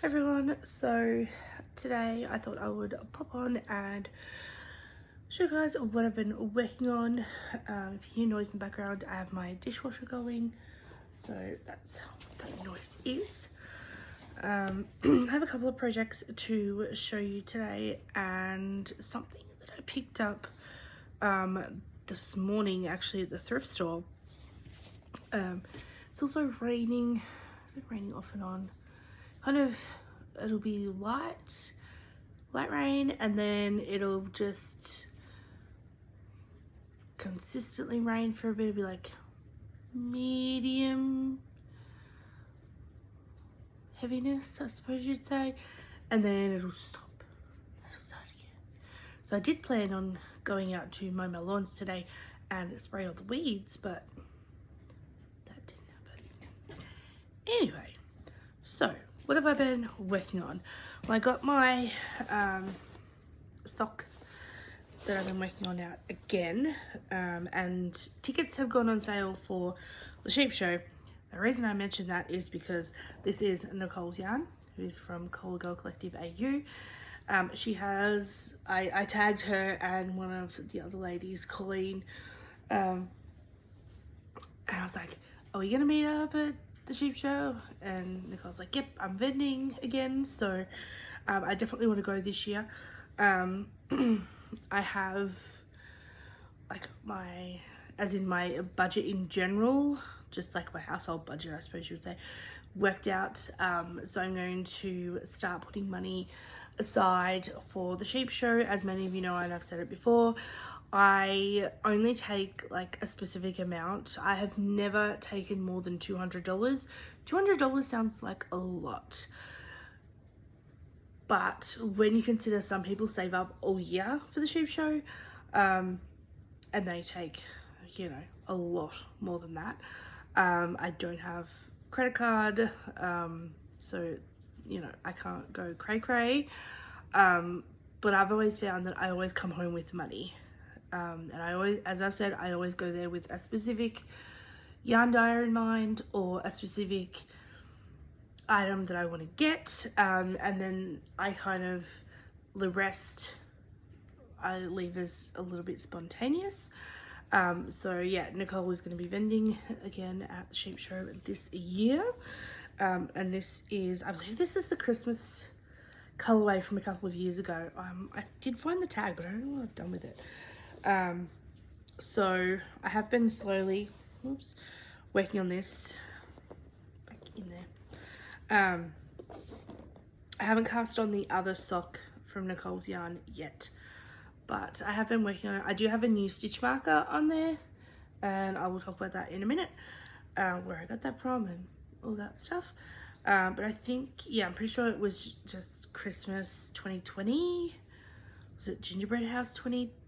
Hi everyone, so today I thought I would pop on and show you guys what I've been working on. If you hear noise in the background, I have my dishwasher going, so that's what that noise is. I have a couple of projects to show you today and something that I picked up this morning actually at the thrift store. It's also raining, off and on. It'll be light rain, and then it'll just consistently rain for a bit. It'll be like medium heaviness, I suppose you'd say, and then it'll stop. It'll start again. So I did plan on going out to mow my lawns today and spray all the weeds, but that didn't happen. Anyway, so what have I been working on? Well, I got my sock that I've been working on out again, and tickets have gone on sale for the sheep show. The reason I mention that is because this is Nicole's yarn, who's from Cola Girl Collective AU. She has, I tagged her and one of the other ladies, Colleen, and I was like, are we gonna meet up at the sheep show? And Nicole's like, yep, I'm vending again, so I definitely want to go this year. I have like my budget in general, just like my household budget, I suppose you would say, worked out. So I'm going to start putting money aside for the sheep show. As many of you know, and I've said it before, I only take like a specific amount. I have never taken more than $200. $200 sounds like a lot, but when you consider some people save up all year for the sheep show, and they take, you know, a lot more than that. I don't have credit card, so, you know, I can't go cray, but I've always found that I always come home with money. And I always, as I've said, I always go there with a specific yarn dyer in mind, or a specific item that I want to get, and then I kind of, the rest I leave as a little bit spontaneous. So yeah, Nicole is going to be vending again at the sheep show this year, and this is, I believe this is the Christmas colorway from a couple of years ago. I did find the tag, but I don't know what I've done with it. So I have been slowly, working on this back in there. I haven't cast on the other sock from Nicole's yarn yet, but I have been working on it. I do have a new stitch marker on there, and I will talk about that in a minute, where I got that from and all that stuff. But I think, yeah, I'm pretty sure it was just Christmas 2020. Was it Gingerbread House 2020?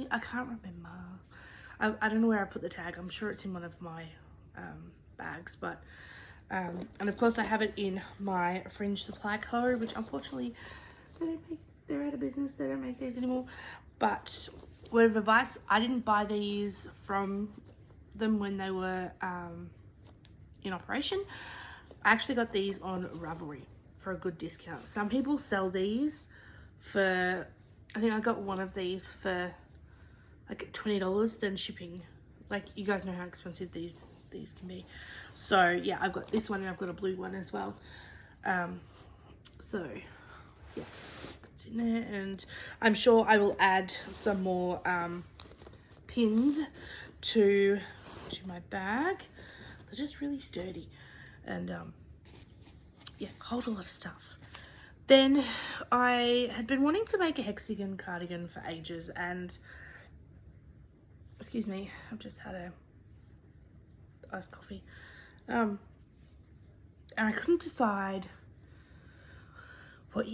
I can't remember. I don't know where I put the tag. I'm sure it's in one of my bags, but and of course I have it in my Fringe Supply Co, which unfortunately they're out of business. They don't make these anymore. But word of advice, I didn't buy these from them when they were in operation. I actually got these on Ravelry for a good discount. Some people sell these for, I think I got one of these for like $20, then shipping. Like, you guys know how expensive these can be. So yeah, I've got this one and I've got a blue one as well. So yeah, that's in there, and I'm sure I will add some more pins to my bag. They're just really sturdy, and yeah, hold a lot of stuff. Then I had been wanting to make a hexagon cardigan for ages, and excuse me, I've just had a iced coffee, and I couldn't decide what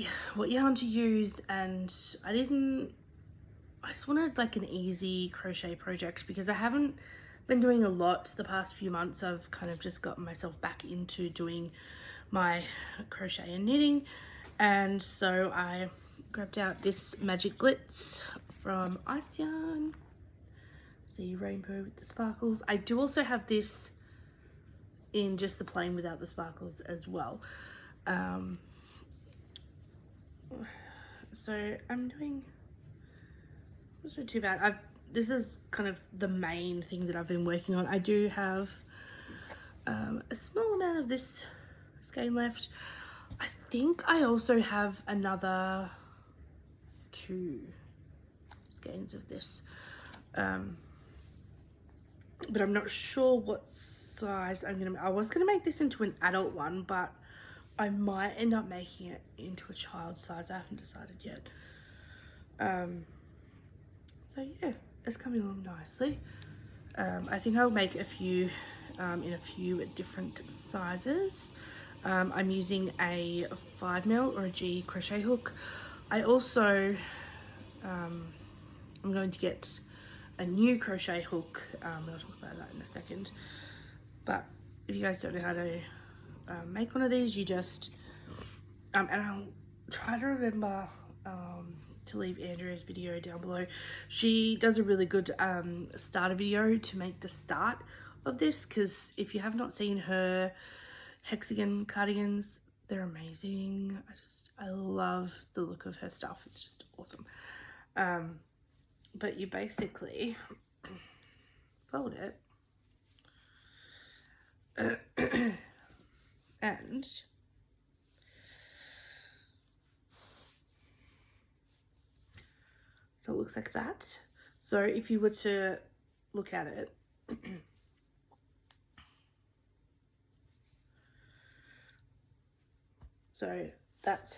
yarn to use, and I just wanted like an easy crochet project, because I haven't been doing a lot the past few months. I've kind of just gotten myself back into doing my crochet and knitting, and so I grabbed out this Magic Glitz from Ice Yarn. The rainbow with the sparkles. I do also have this in just the plain without the sparkles as well. So I'm doing, it's not too bad. This is kind of the main thing that I've been working on. I do have a small amount of this skein left. I think I also have another 2 skeins of this, but I'm not sure what size I was gonna make this into an adult one, but I might end up making it into a child size. I haven't decided yet. So yeah, it's coming along nicely. I think I'll make a few in a few different sizes. I'm using a 5mm or a G crochet hook. I also I'm going to get a new crochet hook, and I'll talk about that in a second. But if you guys don't know how to make one of these, you just and I'll try to remember to leave Andrea's video down below. She does a really good starter video to make the start of this, because if you have not seen her hexagon cardigans, they're amazing. I love the look of her stuff. It's just awesome. But you basically fold it and so it looks like that. So if you were to look at it, so that's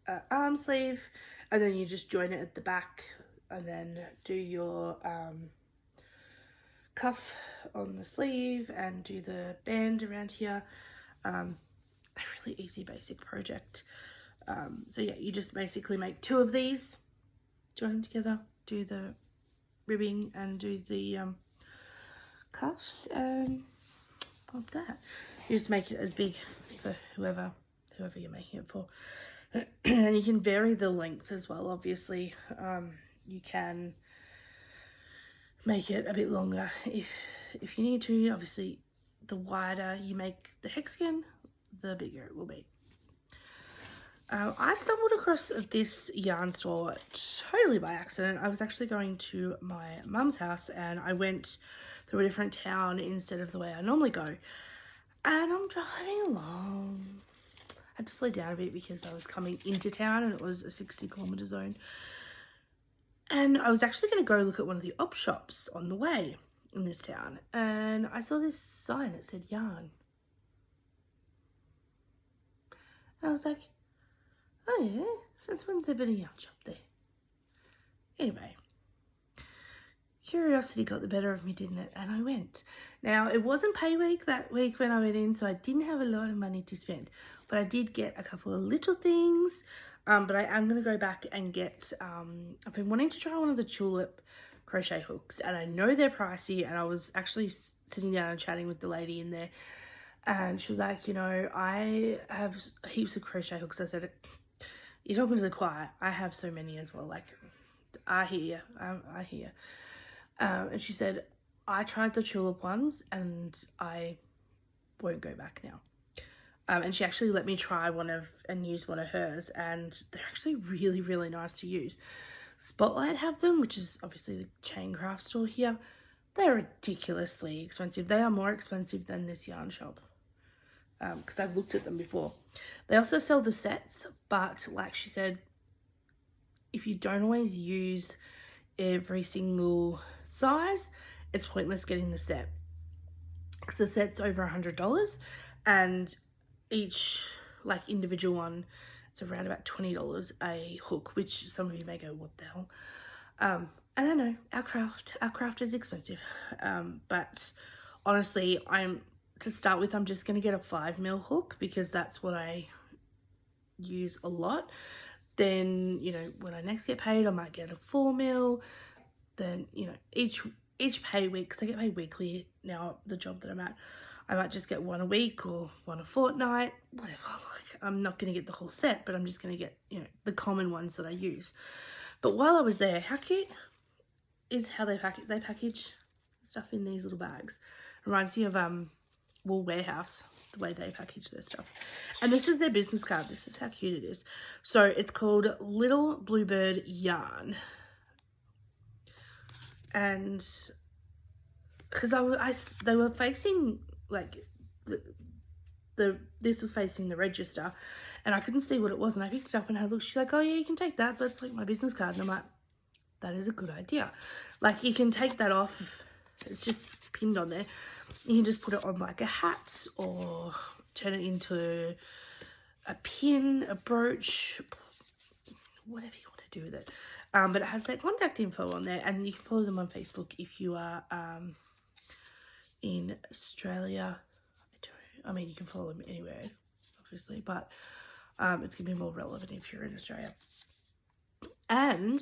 an arm sleeve, and then you just join it at the back and then do your cuff on the sleeve and do the band around here. A really easy basic project. So yeah, you just basically make 2 of these, join them together, do the ribbing and do the cuffs, and that's that. You just make it as big for whoever you're making it for. And you can vary the length as well, obviously. You can make it a bit longer if you need to. Obviously, the wider you make the hexagon, the bigger it will be. I stumbled across this yarn store totally by accident. I was actually going to my mum's house and I went through a different town instead of the way I normally go. And I'm driving along. I had to slow down a bit because I was coming into town and it was a 60-kilometer zone. And I was actually going to go look at one of the op shops on the way in this town. And I saw this sign that said yarn. And I was like, oh yeah, since when's there been a yarn shop there? Anyway, curiosity got the better of me, didn't it? And I went. Now, it wasn't pay week that week when I went in, so I didn't have a lot of money to spend. But I did get a couple of little things. But I am going to go back and get, I've been wanting to try one of the tulip crochet hooks. And I know they're pricey. And I was actually sitting down and chatting with the lady in there. And she was like, you know, I have heaps of crochet hooks. I said, you're talking to the choir. I have so many as well. Like, I hear. And she said, I tried the tulip ones and I won't go back now. And she actually let me try and use one of hers, and they're actually really, really nice to use. Spotlight have them, which is obviously the chain craft store here. They're ridiculously expensive. They are more expensive than this yarn shop, because I've looked at them before. They also sell the sets, but like she said, if you don't always use every single size, it's pointless getting the set, because the set's over $100, and each like individual one, it's around about $20 a hook, which some of you may go, what the hell? I don't know, our craft is expensive, but honestly, to start with, I'm just going to get a 5mm hook, because that's what I use a lot. Then, you know, when I next get paid, I might get a 4mm. Then, you know, each pay week, because I get paid weekly now, the job that I'm at, I might just get one a week or one a fortnight, whatever. Like, I'm not going to get the whole set, but I'm just going to get, you know, the common ones that I use. But while I was there, how cute is how they package stuff in these little bags. Reminds me of Wool Warehouse. the way they package their stuff. And this is their business card. This is how cute it is. So it's called Little Bluebird Yarn. And because they were facing like this was facing the register, and I couldn't see what it was, and I picked it up and had a look. She's like, oh yeah, you can take that. That's like my business card. And I'm like, that is a good idea. Like, you can take that off. It's just pinned on there. You can just put it on like a hat or turn it into a pin, a brooch, whatever you want to do with it. But it has their contact info on there, and you can follow them on Facebook if you are in Australia. I mean, you can follow them anywhere, obviously, but it's going to be more relevant if you're in Australia. And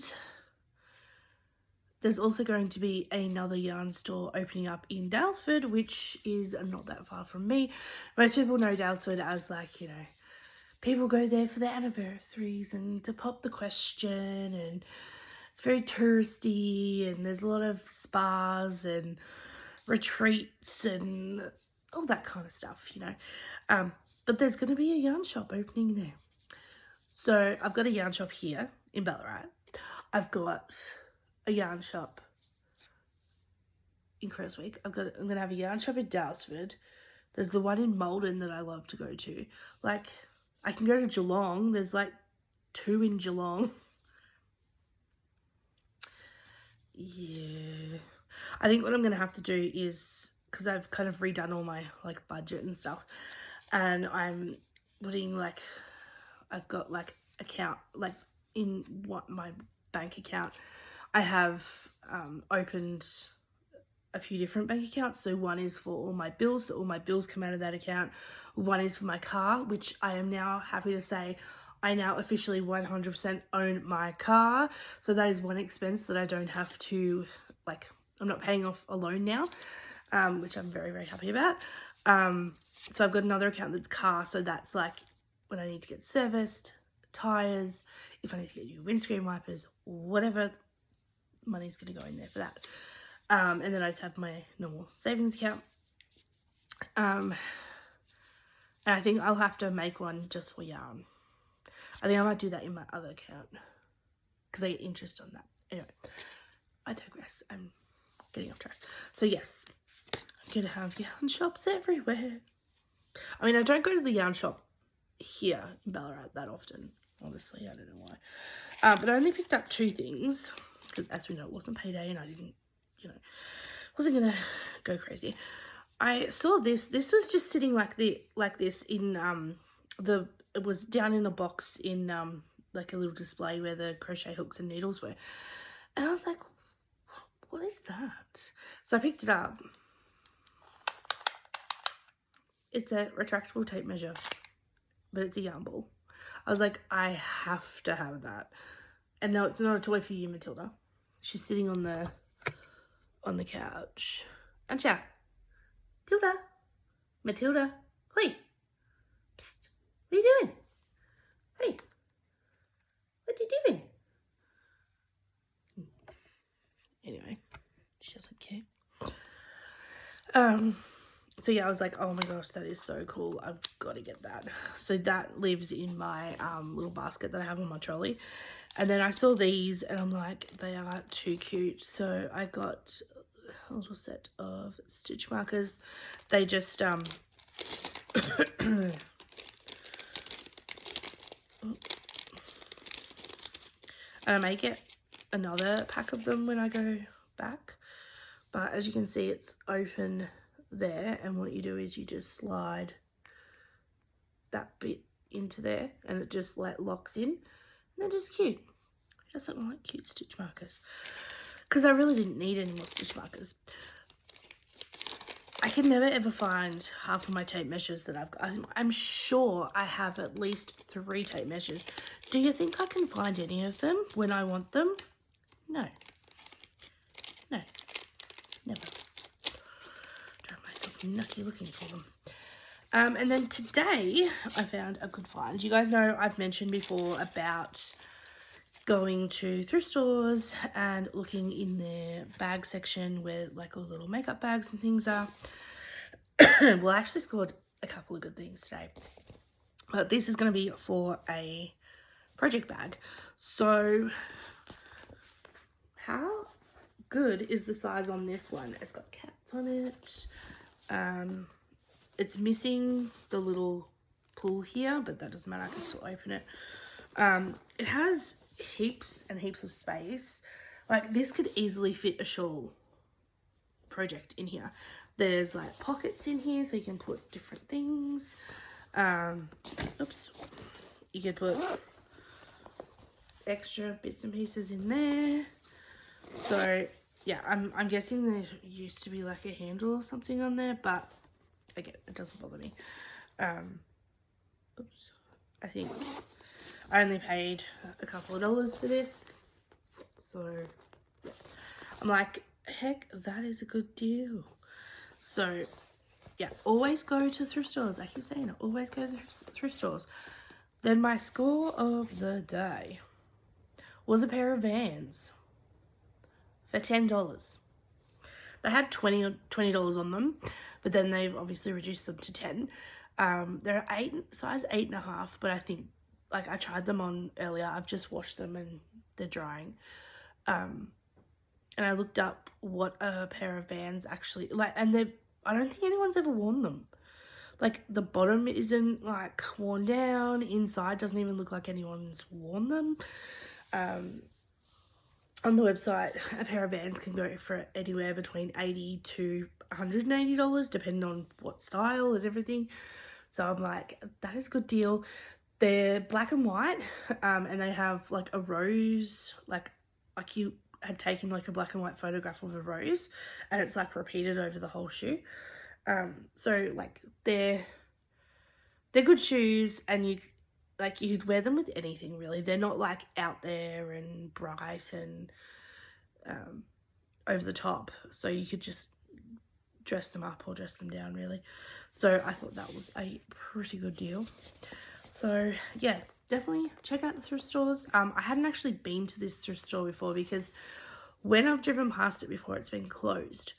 there's also going to be another yarn store opening up in Daylesford, which is not that far from me. Most people know Daylesford as, like, you know, people go there for their anniversaries and to pop the question, and it's very touristy, and there's a lot of spas and retreats and all that kind of stuff, you know. But there's going to be a yarn shop opening there. So I've got a yarn shop here in Ballarat. I've got a yarn shop in Creswick. I'm going to have a yarn shop in Daylesford. There's the one in Malden that I love to go to. Like, I can go to Geelong. There's like 2 in Geelong. Yeah. I think what I'm going to have to do is, because I've kind of redone all my like budget and stuff, and I'm putting like, I've got like account, like in what my bank account, I have opened a few different bank accounts. So one is for all my bills, so all my bills come out of that account. One is for my car, which I am now happy to say I now officially 100% own my car. So that is one expense that I don't have to, like, I'm not paying off a loan now, which I'm very, very happy about. So I've got another account that's car. So that's like when I need to get serviced, tires, if I need to get new windscreen wipers, whatever, money's going to go in there for that. And then I just have my normal savings account. And I think I'll have to make one just for yarn. I think I might do that in my other account because I get interest on that. Anyway, I digress. I'm getting off track. So yes, I'm going to have yarn shops everywhere. I mean, I don't go to the yarn shop here in Ballarat that often. Honestly, I don't know why. But I only picked up 2 things because, as we know, it wasn't payday and I didn't, you know, wasn't going to go crazy. I saw this. This was just sitting like this in it was down in a box in like a little display where the crochet hooks and needles were. And I was like, what is that? So I picked it up. It's a retractable tape measure, but it's a yarn ball. I was like, I have to have that. And no, it's not a toy for you, Matilda. She's sitting on the couch. And yeah, Matilda, Matilda, hey, psst, what are you doing? Hey, what are you doing? Anyway, she doesn't care. So yeah, I was like, oh my gosh, that is so cool. I've got to get that. So that lives in my little basket that I have on my trolley. And then I saw these and I'm like, they are too cute. So I got a little set of stitch markers. They just and I may get another pack of them when I go back, but as you can see, it's open there, and what you do is you just slide that bit into there and it just like locks in, and they're just cute. Just something like cute stitch markers, because I really didn't need any more stitch markers. I can never ever find half of my tape measures that I've got. I'm sure I have at least 3 tape measures. Do you think I can find any of them when I want them? No. No. Never. Drive myself nutty looking for them. And then today I found a good find. You guys know I've mentioned before about going to thrift stores and looking in their bag section where like all little makeup bags and things are. Well, I actually scored a couple of good things today. But this is going to be for a project bag. So how good is the size on this one? It's got cats on it. It's missing the little pull here, but that doesn't matter, I can still open it. It has heaps and heaps of space. Like, this could easily fit a shawl project in here. There's like pockets in here so you can put different things. Oops. You can put extra bits and pieces in there. So yeah, I'm guessing there used to be like a handle or something on there, but again, it doesn't bother me. Oops. I think I only paid a couple of dollars for this. So yeah. I'm like, heck, that is a good deal. So yeah, always go to thrift stores. I keep saying it, always go to thrift stores. Then my score of the day was a pair of Vans for $10. They had $20 on them, but then they've obviously reduced them to 10. They're size 8.5, but I think, like, I tried them on earlier. I've just washed them and they're drying. And I looked up what a pair of Vans actually, like, and I don't think anyone's ever worn them. Like, the bottom isn't like worn down, inside doesn't even look like anyone's worn them. On the website, a pair of Vans can go for anywhere between $80 to $180, depending on what style and everything. So I'm like, that is a good deal. They're black and white, and they have like a rose, like you had taken like a black and white photograph of a rose, and it's like repeated over the whole shoe. So like they're good shoes, and you'd wear them with anything really. They're not like out there and bright and over the top, so you could just dress them up or dress them down really. So I thought that was a pretty good deal. So yeah, definitely check out the thrift stores. I hadn't actually been to this thrift store before because when I've driven past it before, it's been closed.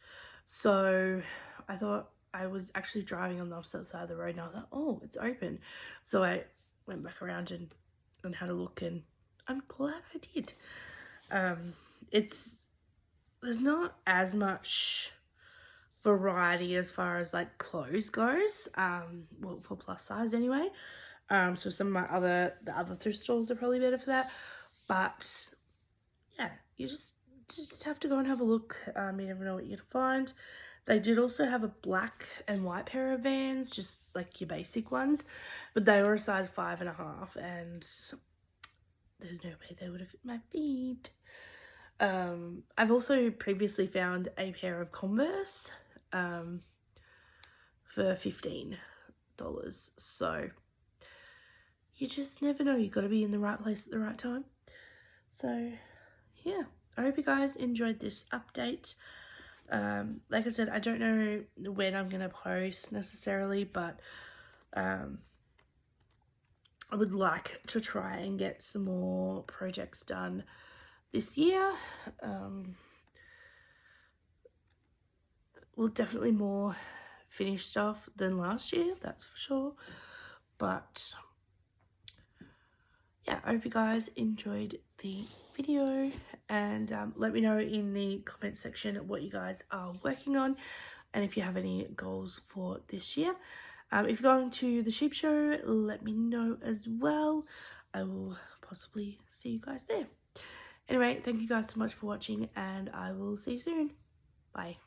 So I thought, I was actually driving on the opposite side of the road and I thought, oh, it's open. So I went back around and had a look, and I'm glad I did. There's not as much variety as far as like clothes goes, well, for plus size anyway. So some of the other thrift stores are probably better for that, but yeah, you just have to go and have a look. You never know what you're gonna find. They did also have a black and white pair of Vans, just like your basic ones, but they were a size 5.5, and there's no way they would have fit my feet. I've also previously found a pair of Converse for $15. So you just never know. You've got to be in the right place at the right time. So yeah, I hope you guys enjoyed this update. Like I said, I don't know when I'm going to post necessarily, but I would like to try and get some more projects done this year. Well, definitely more finished stuff than last year, that's for sure. But yeah, I hope you guys enjoyed the video, and let me know in the comment section what you guys are working on and if you have any goals for this year. If you're going to the sheep show, let me know as well. I will possibly see you guys there. Anyway, thank you guys so much for watching, and I will see you soon. Bye.